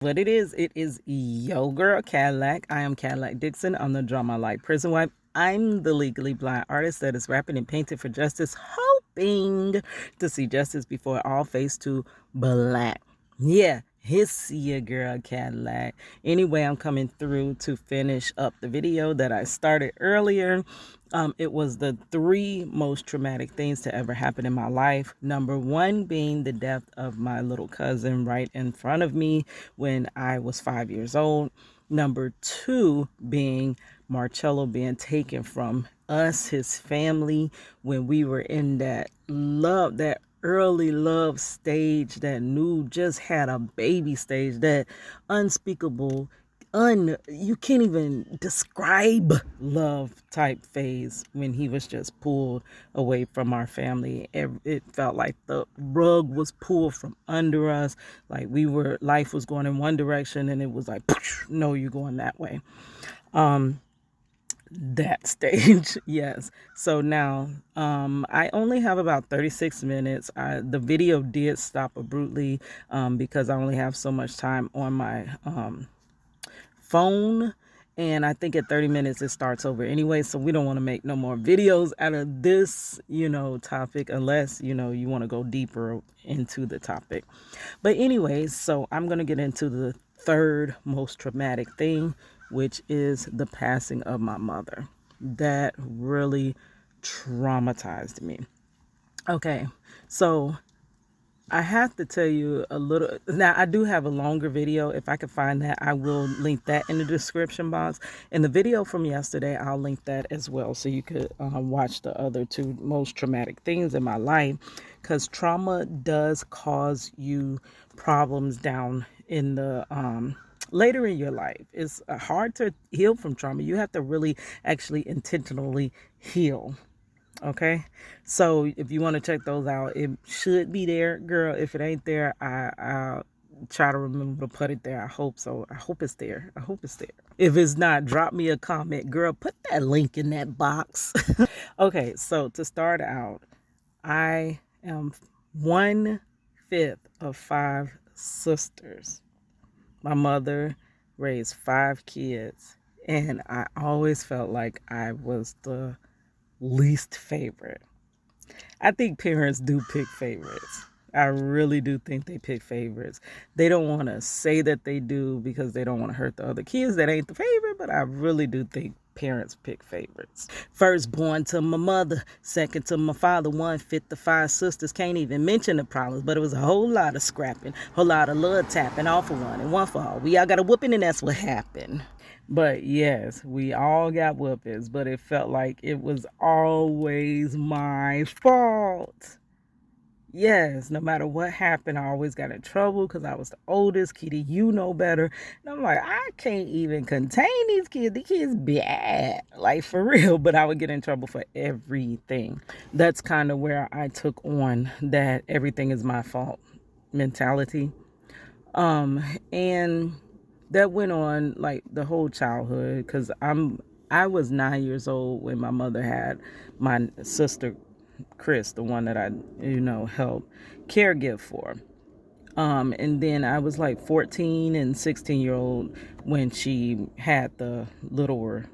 What it is yo girl Cadillac. I am Cadillac Dixon. I'm the drama like prison wife. I'm the legally blind artist that is rapping and painting for justice, hoping to see justice before all face to black. Yeah, it's your girl Cadillac. Anyway, I'm coming through to finish up the video that I started earlier. It was the three most traumatic things to ever happen in my life. Number one being the death of my little cousin right in front of me when I was 5 years old. Number two being Marcello being taken from us, his family, when we were in that love, that early love stage, that new just had a baby stage, that unspeakable you can't even describe love type phase when he was just pulled away from our family. It felt like the rug was pulled from under us, like life was going in one direction and it was like no, you're going that way. That stage. Yes. So now I only have about 36 minutes. The video did stop abruptly because I only have so much time on my phone, and I think at 30 minutes it starts over anyway, so we don't want to make no more videos out of this topic unless you want to go deeper into the topic. But anyways, so I'm going to get into the third most traumatic thing, which is the passing of my mother. That really traumatized me. Okay, so I have to tell you a little. Now, I do have a longer video. If I can find that, I will link that in the description box. And the video from yesterday, I'll link that as well, so you could watch the other two most traumatic things in my life. Because trauma does cause you problems down in the later in your life. It's hard to heal from trauma. You have to really actually intentionally heal. Okay, so if you want to check those out, it should be there, girl. If it ain't there, I'll try to remember to put it there. I hope so. I hope it's there. I hope it's there. If it's not, drop me a comment, girl. Put that link in that box. Okay, so to start out, I am 1/5 of 5 sisters. My mother raised 5 kids, and I always felt like I was the least favorite. I think parents do pick favorites. I really do think they pick favorites. They don't want to say that they do because they don't want to hurt the other kids that ain't the favorite, but I really do think parents pick favorites. First born to my mother, second to my father, 1/5 of 5 sisters. Can't even mention the problems, but it was a whole lot of scrapping, whole lot of love tapping, all for one and one for all. We all got a whooping, and that's what happened. But yes, we all got whoopings, but it felt like it was always my fault. Yes, no matter what happened, I always got in trouble because I was the oldest. Kitty, you know better. And I'm like, I can't even contain these kids. These kids bad, like for real. But I would get in trouble for everything. That's kind of where I took on that everything is my fault mentality. And that went on like the whole childhood because I was 9 years old when my mother had my sister Chris, the one that I helped caregive for. And then I was like 14 and 16-year old when she had the littler,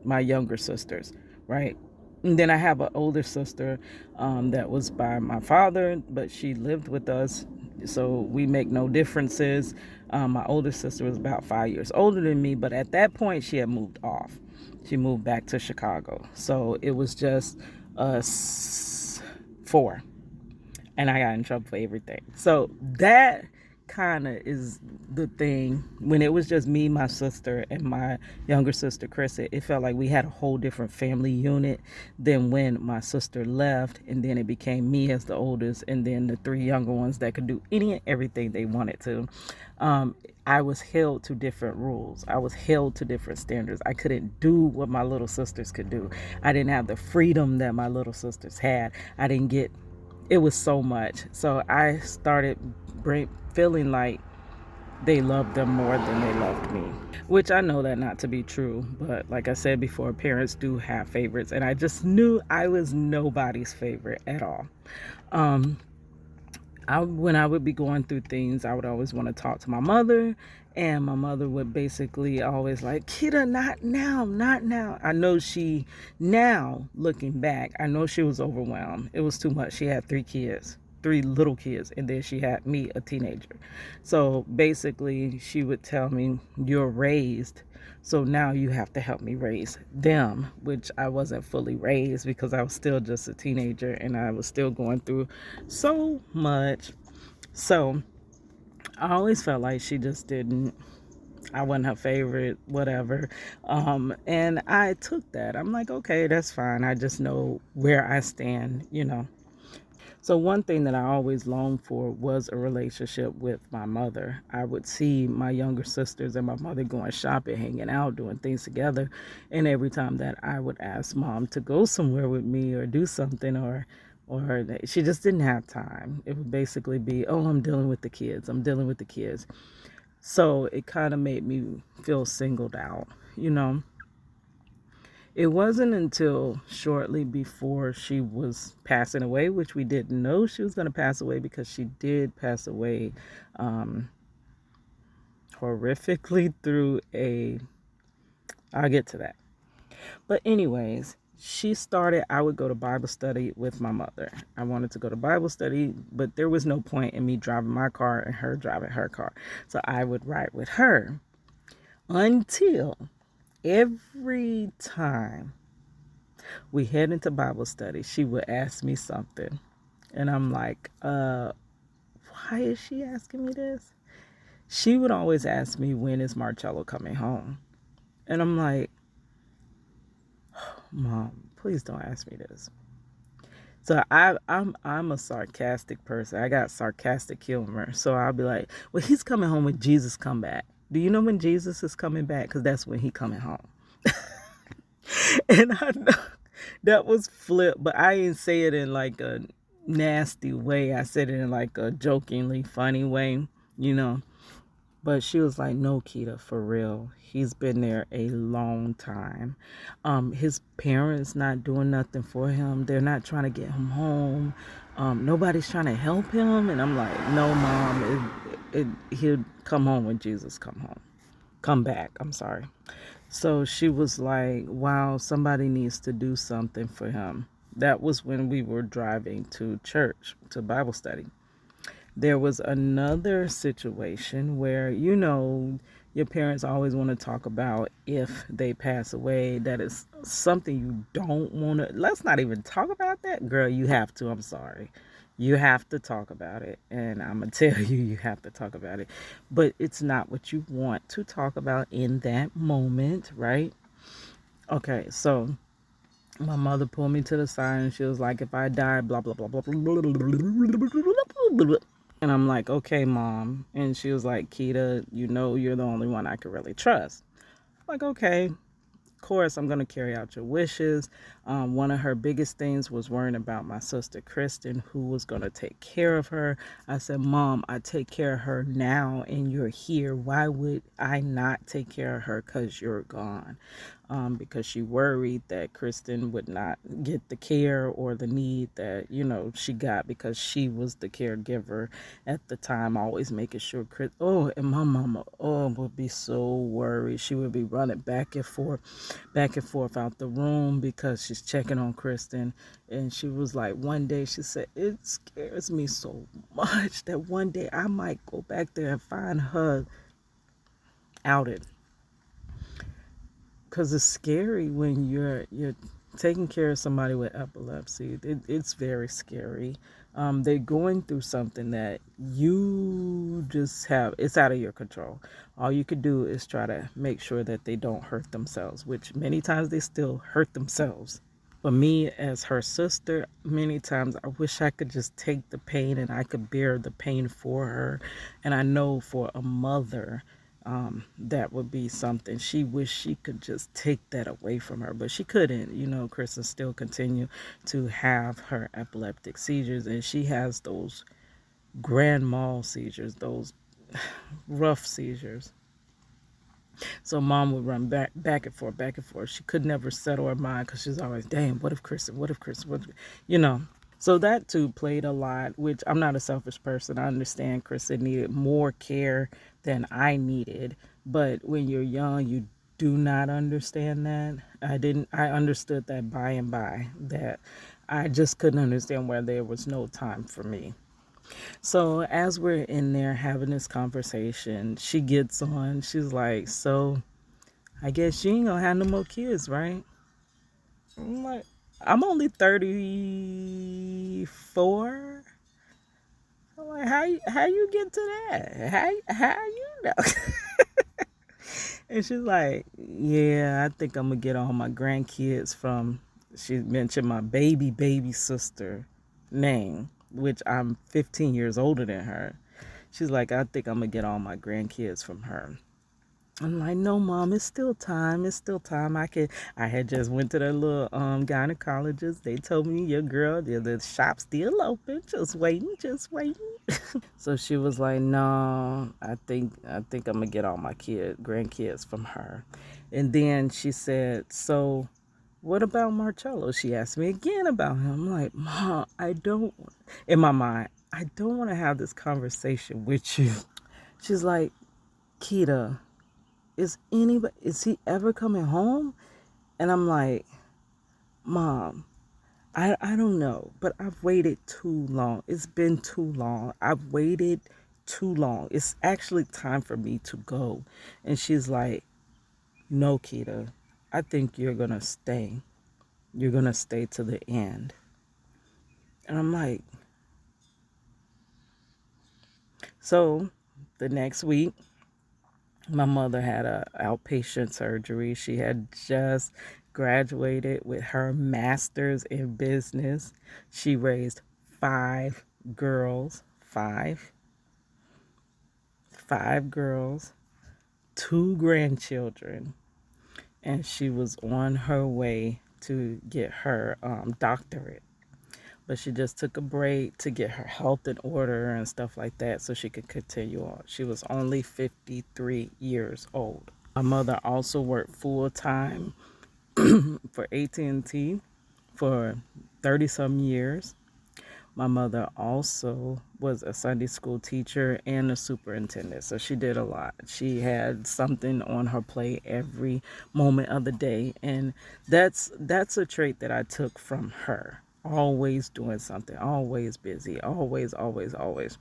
my younger sisters, right? And then I have an older sister that was by my father, but she lived with us, so we make no differences. My older sister was about 5 years older than me, but at that point she had moved off. She moved back to Chicago, so it was just us four, and I got in trouble for everything. So that kind of is the thing. When it was just me, my sister, and my younger sister Chris, it felt like we had a whole different family unit than when my sister left, and then it became me as the oldest, and then the three younger ones that could do any and everything they wanted to. I was held to different rules. I was held to different standards. I couldn't do what my little sisters could do. I didn't have the freedom that my little sisters had. I didn't get, it was so much. So I started feeling like they loved them more than they loved me, which I know that not to be true. But like I said before, parents do have favorites, and I just knew I was nobody's favorite at all. when I would be going through things, I would always want to talk to my mother, and my mother would basically always like, Kita, not now, not now. I know now looking back, I know she was overwhelmed. It was too much. She had 3 kids, 3 little kids, and then she had me, a teenager. So basically, she would tell me, you're raised, so now you have to help me raise them, which I wasn't fully raised because I was still just a teenager and I was still going through so much. So I always felt like she just didn't, I wasn't her favorite, whatever. And I took that. I'm like, okay, that's fine. I just know where I stand. So one thing that I always longed for was a relationship with my mother. I would see my younger sisters and my mother going shopping, hanging out, doing things together. And every time that I would ask mom to go somewhere with me or do something, or she just didn't have time. It would basically be, oh, I'm dealing with the kids. I'm dealing with the kids. So it kind of made me feel singled out. It wasn't until shortly before she was passing away, which we didn't know she was going to pass away, because she did pass away horrifically through I'll get to that. But anyways, I would go to Bible study with my mother. I wanted to go to Bible study, but there was no point in me driving my car and her driving her car. So I would ride with her until every time we head into Bible study, she would ask me something. And I'm like, why is she asking me this? She would always ask me, when is Marcello coming home? And I'm like, Mom, please don't ask me this. So I'm a sarcastic person. I got sarcastic humor. So I'll be like, well, he's coming home when Jesus come back. Do you know when Jesus is coming back? Because that's when he coming home. And I know that was flip, but I didn't say it in like a nasty way. I said it in like a jokingly funny way. But she was like, no, Kita, for real. He's been there a long time. His parents not doing nothing for him. They're not trying to get him home. Nobody's trying to help him. And I'm like, no, Mom, he'll come home when Jesus come back. I'm sorry. So she was like, wow, somebody needs to do something for him. That was when we were driving to church, to Bible study. There was another situation where, your parents always want to talk about if they pass away. That is something you don't want to, let's not even talk about that. Girl, you have to, I'm sorry. You have to talk about it. And I'm going to tell you, you have to talk about it. But it's not what you want to talk about in that moment, right? Okay, so my mother pulled me to the side and she was like, if I die, blah, blah, blah, blah, blah, blah, blah, blah. And I'm like, okay, Mom. And she was like, Kita, you're the only one I can really trust. I'm like, okay, of course, I'm going to carry out your wishes. One of her biggest things was worrying about my sister, Kristen, who was going to take care of her. I said, Mom, I take care of her now and you're here. Why would I not take care of her because you're gone? Because she worried that Kristen would not get the care or the need that, she got, because she was the caregiver at the time, always making sure and my mama, would be so worried. She would be running back and forth out the room because she's checking on Kristen. And she was like, one day she said, it scares me so much that one day I might go back there and find her outed. Because it's scary when you're taking care of somebody with epilepsy. It's very scary. They're going through something that you just it's out of your control. All you could do is try to make sure that they don't hurt themselves, which many times they still hurt themselves. But me, as her sister, many times I wish I could just take the pain and I could bear the pain for her. And I know for a mother, that would be something. She wished she could just take that away from her, but she couldn't. Kristen still continue to have her epileptic seizures, and she has those grand mal seizures, those rough seizures. So Mom would run back and forth, back and forth. She could never settle her mind because she's always, damn, what if Kristen, what if Kristen, what if, So that too played a lot, which I'm not a selfish person. I understand Krista needed more care than I needed. But when you're young, you do not understand that. I understood that by and by, that I just couldn't understand why there was no time for me. So as we're in there having this conversation, she gets on. She's like, "So I guess you ain't gonna have no more kids, right?" I'm like, "I'm only 34." I'm like, how you get to that? How you know? And she's like, "Yeah, I think I'm gonna get all my grandkids from." She mentioned my baby sister name, which I'm 15 years older than her. She's like, "I think I'm gonna get all my grandkids from her." I'm like, "No, mom, it's still time. It's still time. I had just went to the little gynecologist. They told me your girl, the shop's still open. Just waiting, just waiting." So she was like, "No, I think I'm gonna get all my grandkids from her." And then she said, "So what about Marcello?" She asked me again about him. I'm like, "Mom, I don't," in my mind, "I don't want to have this conversation with you." She's like, "Keita, is he ever coming home?" And I'm like, "Mom, I don't know, but I've waited too long. It's been too long. I've waited too long. It's actually time for me to go." And she's like, "No, Keita, I think you're going to stay. You're going to stay to the end." And I'm like, so the next week, my mother had a outpatient surgery. She had just graduated with her master's in business. She raised 5 girls, five girls, 2 grandchildren, and she was on her way to get her doctorate. But she just took a break to get her health in order and stuff like that so she could continue on. She was only 53 years old. My mother also worked full time for AT&T for 30 some years. My mother also was a Sunday school teacher and a superintendent, so she did a lot. She had something on her plate every moment of the day, and that's a trait that I took from her. Always doing something, always busy, always, always, always.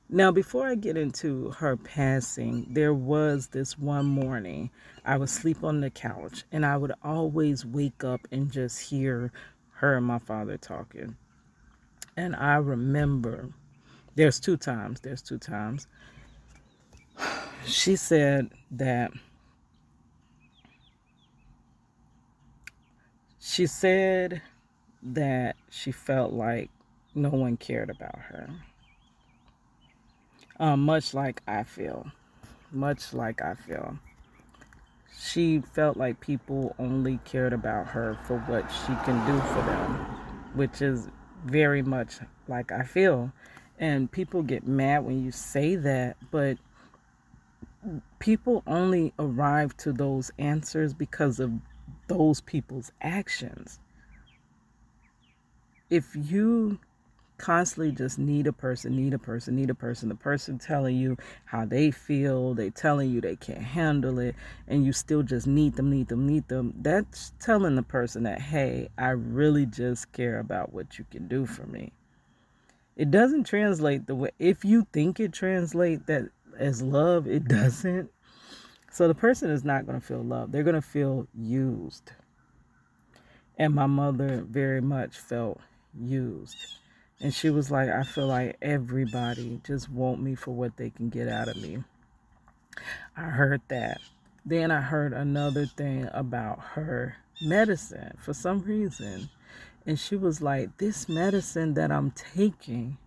Now, before I get into her passing, there was this one morning I would sleep on the couch, and I would always wake up and just hear her and my father talking. And I remember there's two times. She said that she felt like no one cared about her. Much like I feel. Much like I feel. She felt like people only cared about her for what she can do for them, which is very much like I feel. And people get mad when you say that, but people only arrive to those answers because of those people's actions. If you constantly just need a person, the person telling you how they feel, they telling you they can't handle it, and you still just need them, that's telling the person that, hey, I really just care about what you can do for me. It doesn't translate the way, if you think it translates that as love, it doesn't. So the person is not going to feel loved. They're going to feel used. And my mother very much felt used. And she was like, I feel like everybody just want me for what they can get out of me. I heard that. Then I heard another thing about her medicine for some reason. And she was like, this medicine that I'm taking,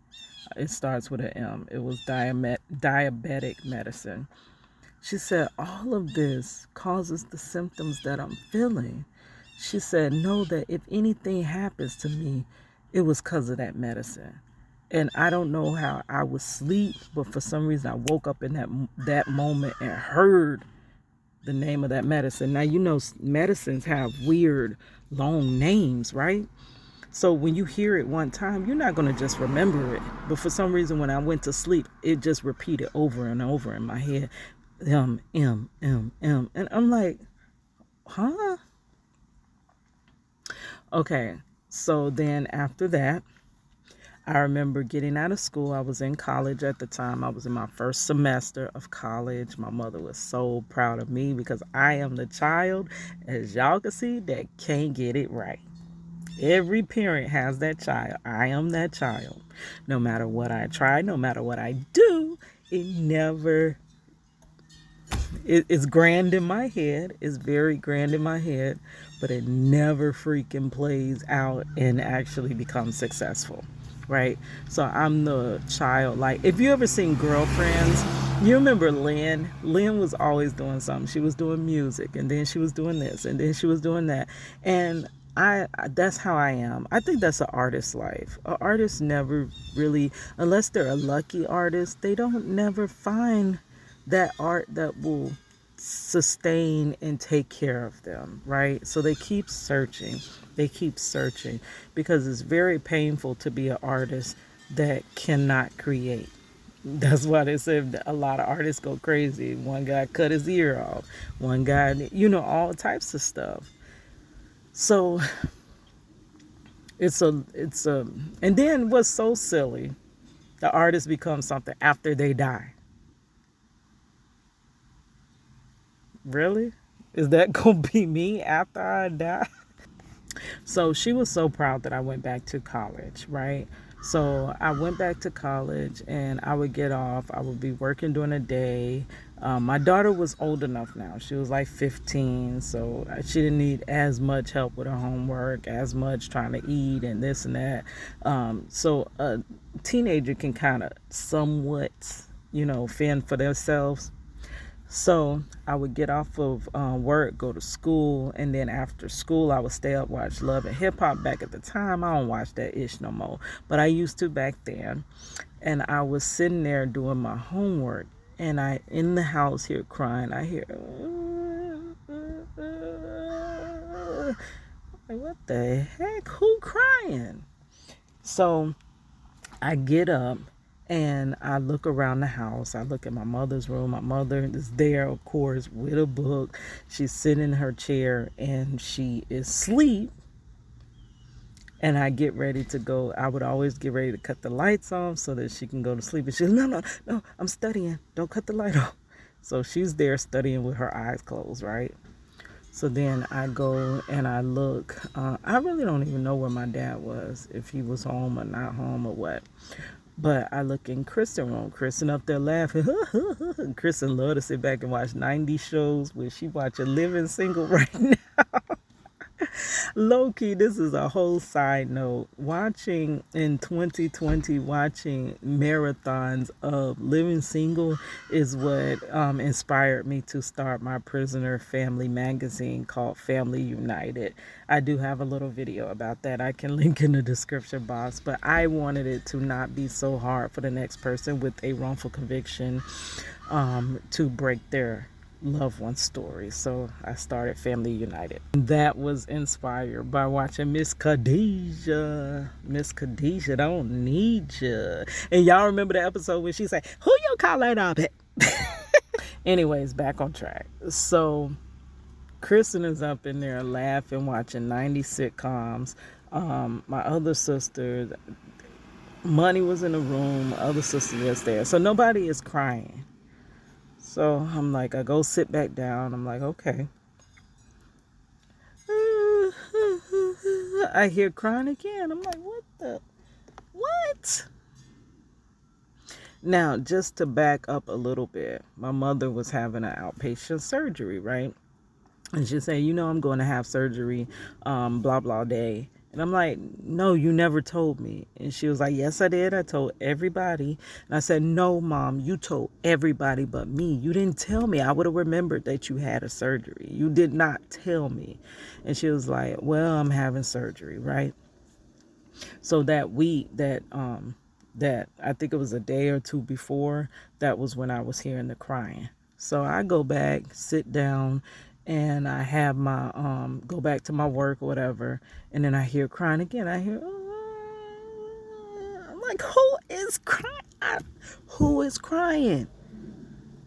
it starts with an M. It was diabetic medicine. She said, all of this causes the symptoms that I'm feeling. She said, know that if anything happens to me, it was because of that medicine. And I don't know how I was asleep, but for some reason I woke up in that moment and heard the name of that medicine. Now, you know, medicines have weird, long names, right? So when you hear it one time, you're not going to just remember it. But for some reason, when I went to sleep, it just repeated over and over in my head. M. And I'm like, huh? Okay. So then after that, I remember getting out of school. I was in college at the time. I was in my first semester of college. My mother was so proud of me because I am the child, as y'all can see, that can't get it right. Every parent has that child. I am that child. No matter what I try, no matter what I do, it never, it's grand in my head. It's very grand in my head, but it never freaking plays out and actually becomes successful. Right? So I'm the child. Like, if you ever seen Girlfriends, you remember Lynn? Lynn was always doing something. She was doing music, and then she was doing this, and then she was doing that. And that's how I am. I think that's an artist's life. An artist never really, unless they're a lucky artist, they don't never find that art that will sustain and take care of them, right? So they keep searching. They keep searching because it's very painful to be an artist that cannot create. That's why they said a lot of artists go crazy. One guy cut his ear off. One guy, all types of stuff. So it's a, and then what's so silly, the artist becomes something after they die. Really? Is that gonna be me after I die? So she was so proud that I went back to college, right? So I went back to college and I would get off. I would be working during the day. My daughter was old enough now. She was like 15, so she didn't need as much help with her homework, as much trying to eat and this and that. So a teenager can kind of somewhat, fend for themselves. So I would get off of work, go to school, and then after school, I would stay up, watch Love and Hip Hop. Back at the time, I don't watch that ish no more, but I used to back then. And I was sitting there doing my homework, and I in the house here crying. I hear, like, what the heck? Who crying? So I get up and I look around the house. I look at my mother's room. My mother is there, of course, with a book. She's sitting in her chair and she is asleep. And I get ready to go. I would always get ready to cut the lights off so that she can go to sleep. And she's, no, I'm studying. Don't cut the light off. So she's there studying with her eyes closed, right? So then I go and I look. I really don't even know where my dad was, if he was home or not home or what. But I look in Kristen room. Kristen up there laughing. Kristen love to sit back and watch 90s shows where she watch a Living Single right now. Low key, this is a whole side note. Watching in 2020, watching marathons of Living Single is what inspired me to start my prisoner family magazine called Family United. I do have a little video about that. I can link in the description box, but I wanted it to not be so hard for the next person with a wrongful conviction to break their loved one story. So I started Family United. That was inspired by watching Miss Khadijah. Miss Khadijah don't need you. And y'all remember the episode when she said, "Who you calling up it?" Anyways, back on track. So Kristen is up in there laughing, watching 90 sitcoms. My other sister, Money was in the room. My other sister was there. So nobody is crying. So I'm like, I go sit back down. I'm like, okay. I hear crying again. I'm like, what? Now, just to back up a little bit, my mother was having an outpatient surgery, right? And she said, I'm going to have surgery, blah, blah day. And I'm like, no, you never told me. And she was like, yes, I did. I told everybody. And I said, no, Mom, you told everybody but me. You didn't tell me. I would have remembered that you had a surgery. You did not tell me. And she was like, well, I'm having surgery, right? So that week that I think it was a day or two before, that was when I was hearing the crying. So I go back, sit down, and I have my go back to my work or whatever, and then I hear crying again. I hear, I'm like, who is crying? Who is crying?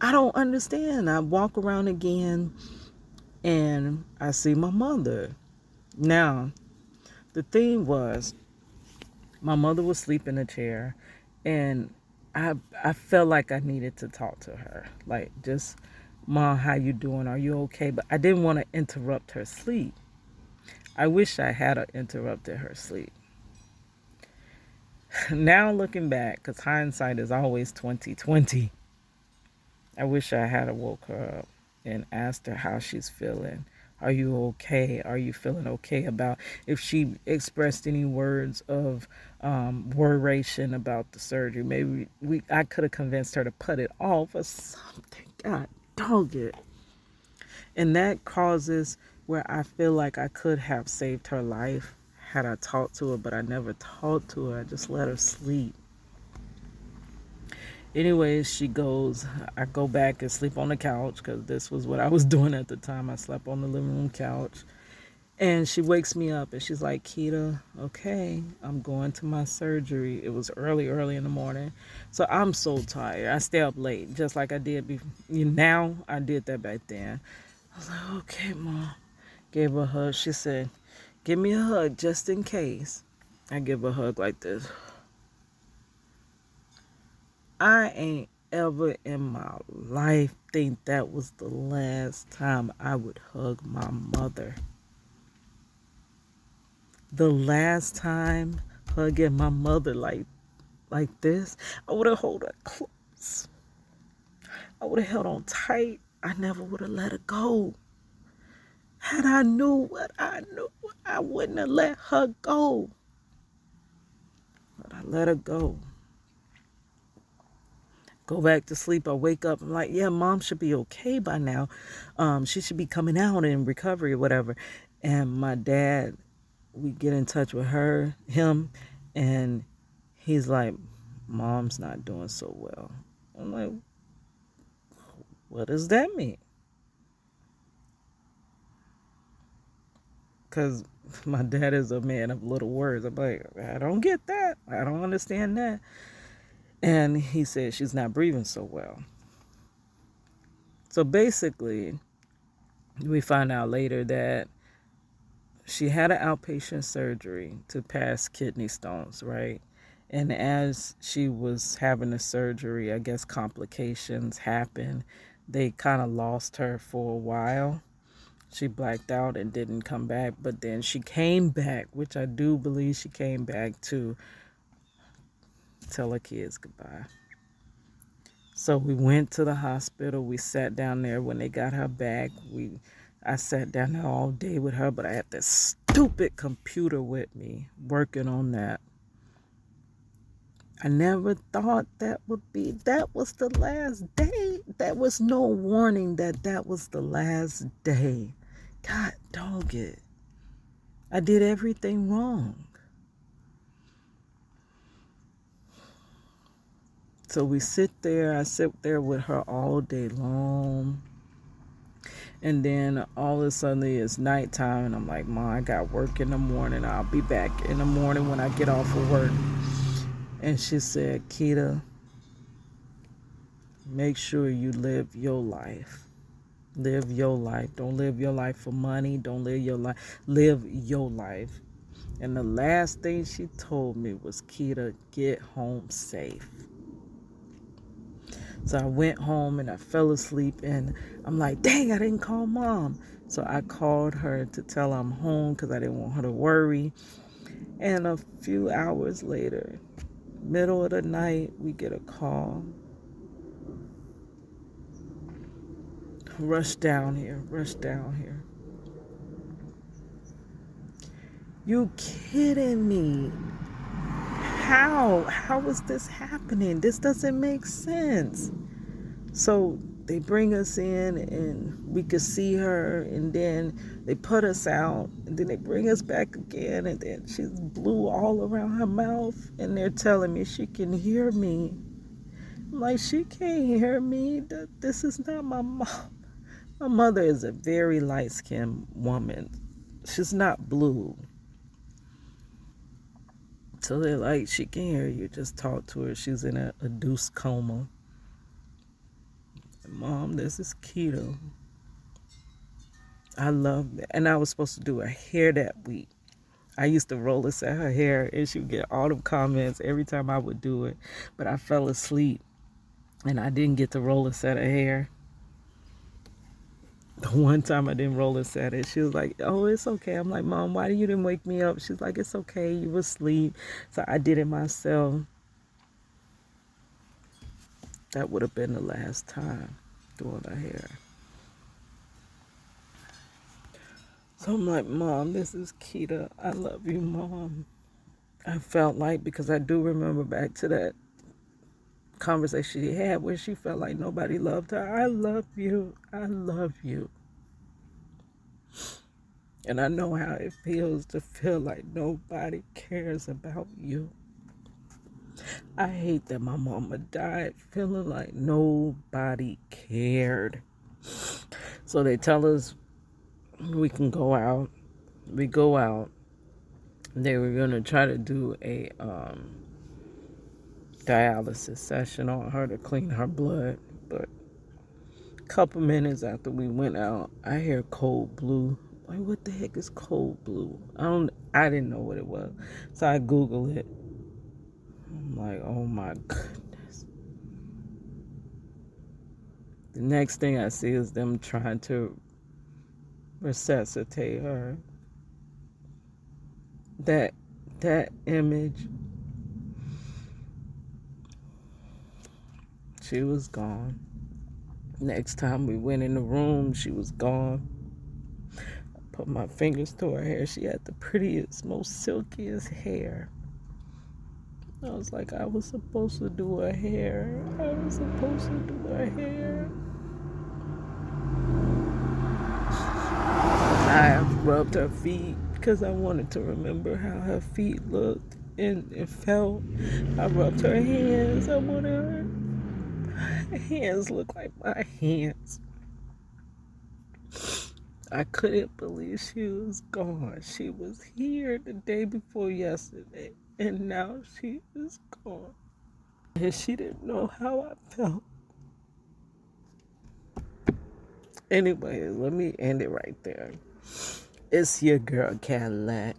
I don't understand. I walk around again, and I see my mother. Now, the thing was, my mother was asleep in a chair, and I felt like I needed to talk to her, like, just, Mom, how you doing? Are you okay? But I didn't want to interrupt her sleep. I wish I had interrupted her sleep. Now looking back, because hindsight is always 2020, I wish I had woke her up and asked her how she's feeling. Are you okay? Are you feeling okay? About if she expressed any words of worration about the surgery. Maybe I could have convinced her to put it off or something. God dog it. And that causes where I feel like I could have saved her life had I talked to her, but I never talked to her. I just let her sleep. Anyways, she goes, I go back and sleep on the couch because this was what I was doing at the time. I slept on the living room couch. And she wakes me up and she's like, Keita, okay, I'm going to my surgery. It was early in the morning. So I'm so tired. I stay up late just like I did before. Now I did that back then. I was like, okay, Mom. Gave her a hug. She said, give me a hug just in case. I give her a hug like this. I ain't ever in my life think that was the last time I would hug my mother. The last time hugging my mother like this, I would have held her close. I would have held on tight. I never would have let her go. Had I knew what I knew, I wouldn't have let her go. But I let her go. Go back to sleep. I wake up. I'm like, yeah, Mom should be okay by now. She should be coming out in recovery or whatever. And my dad, we get in touch with him, and he's like, Mom's not doing so well. I'm like, what does that mean? Because my dad is a man of little words. I'm like, I don't get that. I don't understand that. And he said she's not breathing so well. So basically, we find out later that she had an outpatient surgery to pass kidney stones, right? And as she was having the surgery, I guess complications happened. They kind of lost her for a while. She blacked out and didn't come back, but then she came back, which I do believe she came back to tell her kids goodbye. So we went to the hospital. We sat down there when they got her back. I sat down there all day with her, but I had this stupid computer with me working on that. I never thought that was the last day. There was no warning that was the last day. God dog it. I did everything wrong. So I sit there with her all day long. And then all of a sudden it's nighttime and I'm like, Mom, I got work in the morning. I'll be back in the morning when I get off of work. And she said, Keita, make sure you live your life. Live your life. Don't live your life for money. Don't live your life. Live your life. And the last thing she told me was, Keita, get home safe. So I went home and I fell asleep and I'm like, dang, I didn't call Mom. So I called her to tell her I'm home because I didn't want her to worry. And a few hours later, middle of the night, we get a call. Rush down here. You kidding me? How is this happening? This doesn't make sense. So they bring us in and we could see her, and then they put us out, and then they bring us back again, and then she's blue all around her mouth, and they're telling me she can hear me. I'm like, she can't hear me. This is not my mom. My mother is a very light-skinned woman. She's not blue. So they're like, she can hear you. Just talk to her. She's in a induced coma. Mom, this is keto. I love that. And I was supposed to do her hair that week. I used to roller set her hair, and she would get all them comments every time I would do it. But I fell asleep, and I didn't get to roller set her hair. The one time I didn't roller set it, she was like, oh, it's okay. I'm like, Mom, why you didn't wake me up? She's like, it's okay. You were asleep. So I did it myself. That would have been the last time doing her hair. So I'm like, Mom, this is Keita. I love you, Mom. I felt like, because I do remember back to that conversation she had where she felt like nobody loved her. I love you. I love you. And I know how it feels to feel like nobody cares about you. I hate that my mama died feeling like nobody cared. So they tell us we can go out. We go out. They were going to try to do a dialysis session on her to clean her blood. But a couple minutes after we went out, I hear cold blue. Like, what the heck is cold blue? I didn't know what it was. So I Googled it. I'm like, oh my goodness. The next thing I see is them trying to resuscitate her. That image, she was gone. Next time we went in the room, she was gone. I put my fingers to her hair. She had the prettiest, most silkiest hair. I was like, I was supposed to do her hair. I was supposed to do her hair. I rubbed her feet because I wanted to remember how her feet looked and it felt. I rubbed her hands. I wanted her hands look like my hands. I couldn't believe she was gone. She was here the day before yesterday, and now she is gone. And she didn't know how I felt. Anyway, let me end it right there. It's your girl Cadillac.